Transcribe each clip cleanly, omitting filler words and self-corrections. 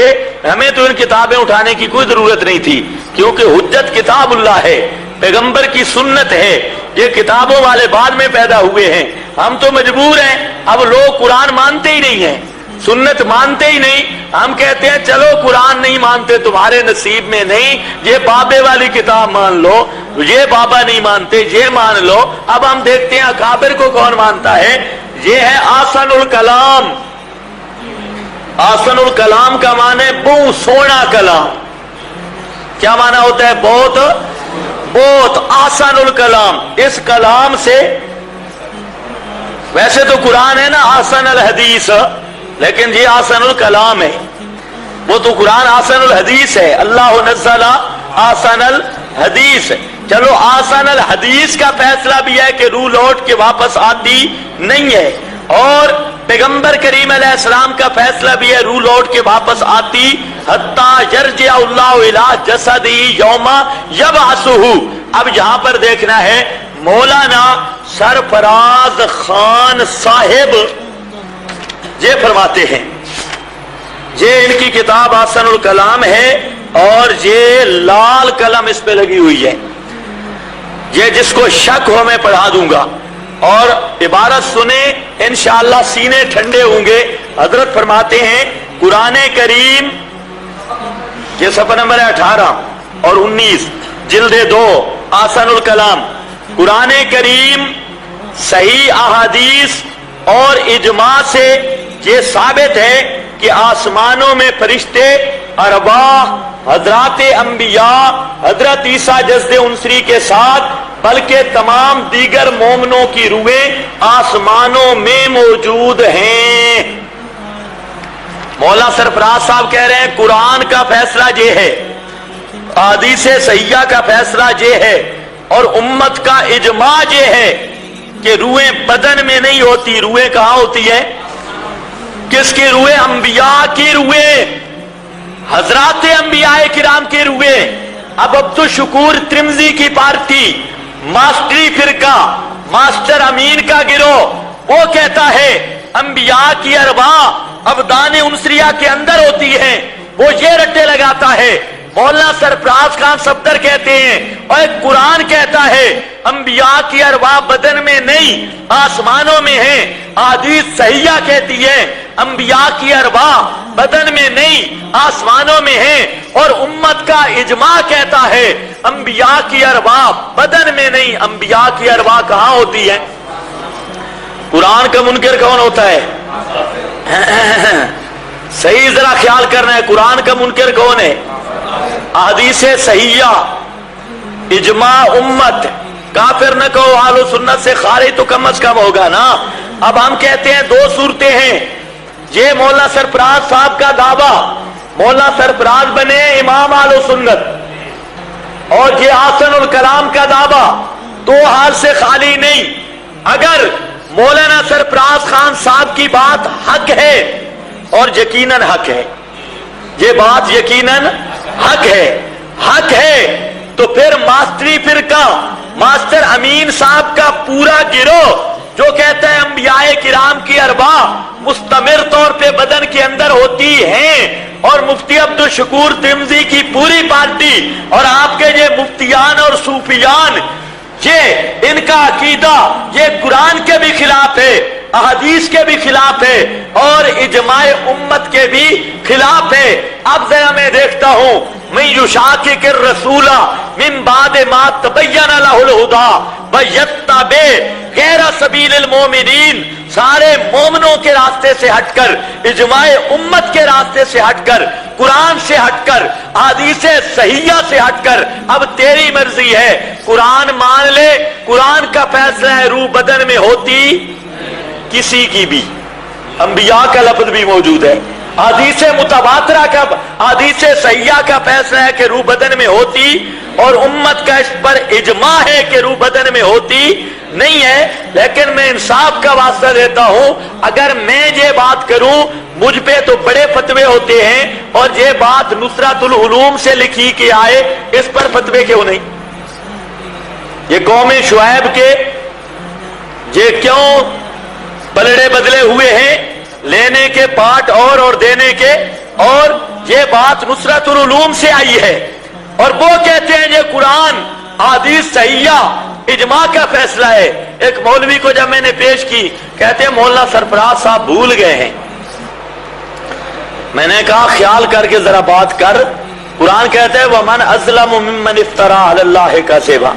होते हमें तो इन किताबें उठाने की कोई जरूरत नहीं थी, क्योंकि हुज्जत किताबुल्लाह है, पैगंबर की सुन्नत है। ये किताबों वाले बाद में पैदा हुए हैं, हम तो मजबूर हैं। अब लोग कुरान मानते ही नहीं है, सुन्नत मानते ही नहीं। हम कहते हैं चलो कुरान नहीं मानते, तुम्हारे नसीब में नहीं, ये बाबे वाली किताब मान लो, ये बाबा नहीं मानते, ये मान लो। अब हम देखते हैं अकाबिर को कौन मानता है। ये है आसनुल कलाम। आसनुल कलाम का माने बहुत सोना कलाम। क्या माना होता है? बहुत बहुत आसनुल कलाम। इस कलाम से, वैसे तो कुरान है ना आसन अल हदीस, लेकिन ये आसनुल कलाम है। वो तो कुरान आसनुल हदीस है, अल्लाह नज़्ज़ला आसनुल हदीस। चलो आसनुल हदीस का फैसला भी है कि रूह लौट के वापस आती नहीं है, और पैगंबर करीम अलैहिस्सलाम का फैसला भी है रूह लौट के वापस आती, हत्ता यरजिअल्लाहु इला जसदी यौमा यबअसुहु। अब यहां पर देखना है, मौलाना सरफराज खान साहिब ये फरमाते हैं, ये इनकी किताब आसनुल कलाम है और ये लाल कलम इस पे लगी हुई है। ये जिसको शक हो मैं पढ़ा दूंगा, और इबारत सुने इंशाअल्लाह सीने ठंडे होंगे। हजरत फरमाते हैं कुराने करीम, ये सफ़ा नंबर 18 और 19 जिल्दे 2 आसनुल कलाम। कुराने करीम सही अहादीस और इजमा से ये साबित है कि आसमानों में फरिश्ते, अरवाह, हजरात अंबिया, हजरत ईसा जज़्द उनसरी के साथ, बल्कि तमाम दीगर मोमिनों की रूहें आसमानों में मौजूद हैं। मौला सरफराज साहब कह रहे हैं कुरान का फैसला ये है, हदीस सहीहा का फैसला ये है, और उम्मत का इजमा ये है कि रूहें बदन में नहीं होती। रूहें कहां होती है? किसकी रूहें? अंबिया की रूहें, हजरात अंबिया किराम की रूहें। अब अब्दुल शुकूर त्रिमजी की पार्टी, मास्टरी फिरका, मास्टर अमीन का गिरोह, वो कहता है अंबिया की अरवाह अबदान उनसरिया के अंदर होती है, वो ये रट्टे लगाता है। मौलाना सरफराज खान सफदर कहते हैं, और कुरान कहता है अंबिया की अरवाह बदन में नहीं आसमानों में है। हदीस सहीहा कहती है अंबिया की अरवाह बदन में नहीं आसमानों में है, और उम्मत का इजमा कहता है अंबिया की अरवाह बदन में नहीं, अंबिया की अरवाह कहां होती है? कुरान का मुनकर कौन होता है? सही जरा ख्याल करना है, कुरान का मुनकर कौन है? हदीस सहीहा, इजमा उम्मत। काफिर न कहो, आलो सुन्नत से खारिज तो कम अज कम होगा ना। अब हम कहते हैं दो सूरतें हैं। ये मौला सरफराज साहब का दावा, मौला सरफराज बने इमाम आलो सुन्नत, और ये आसनुल कलाम का दावा दो हाल से खाली नहीं। अगर मौलाना सरफराज खान साहब की बात हक है, और यकीनन हक है, ये बात यकीनन हक है, तो फिर मास्टरी फिरका, मास्टर अमीन साहब का पूरा गिरोह जो कहता है अंबियाए किराम की अरवाह मुस्तमिर तौर पे बदन के अंदर होती हैं, और मुफ्ती अब्दुल शकूर तिमजी की पूरी पार्टी और आपके ये मुफ्तियान और सूफियान, ये इनका अकीदा ये कुरान के भी खिलाफ है, अहदीस के भी खिलाफ है, और इजमाए उम्मत के भी खिलाफ है। अब जरा मैं देखता हूं, मैं युशाकिर रसूला मिन बाद मा तबय्यन लहुल हुदा व यत्तबे गैर सबीलिल मोमिनीन, सारे मोमिनों के रास्ते से हटकर, इजमाए उम्मत के रास्ते से हटकर, कुरान से हटकर, हदीस सहीहा से हटकर, अब तेरी मर्जी है, कुरान मान ले, कुरान का फैसला है रूह बदन में होती किसी की भी, अंबिया का लफ्ज भी मौजूद है, हदीस मुतवातरा का, हदीस सहीहा का फैसला है कि रूह बदन में होती, और उम्मत का इस पर इजमा है कि रूह बदन में होती नहीं है। लेकिन मैं इंसाफ का वास्ता देता हूं, अगर मैं ये बात करूं, मुझ पे तो बड़े फतवे होते हैं, और ये बात नुसरतुल उलूम से लिखी के आए, इस पर फतवे क्यों नहीं? ये कौम शुएब के ये क्यों पलड़े बदले हुए हैं, लेने के पाठ और देने के, और یہ بات نصرت العلوم سے آئی ہے، اور وہ کہتے ہیں یہ قرآن حدیث صحیحہ اجماع کا فیصلہ ہے۔ ایک مولوی کو جب میں نے پیش کی، کہتے ہیں مولانا سرفراز صاحب بھول گئے ہیں۔ میں نے کہا خیال کر کے ذرا بات کر، قرآن کہتا ہے وَمَنْ أَظْلَمُ مِمَّنِ افْتَرَىٰ عَلَى اللَّهِ كَذِبًا۔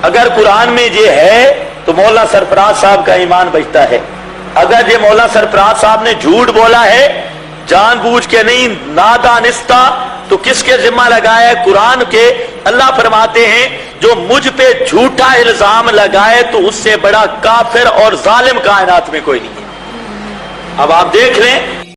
اگر قرآن میں یہ ہے تو مولانا سرفراز صاحب کا ایمان بچتا ہے۔ اگر یہ مولانا سرفراز صاحب نے جھوٹ بولا ہے جان بوجھ کے نہیں، نادانستہ، تو کس کے ذمہ لگایا ہے؟ قرآن کے۔ اللہ فرماتے ہیں جو مجھ پہ جھوٹا الزام لگائے تو اس سے بڑا کافر اور ظالم کائنات میں کوئی نہیں ہے۔ اب آپ دیکھ لیں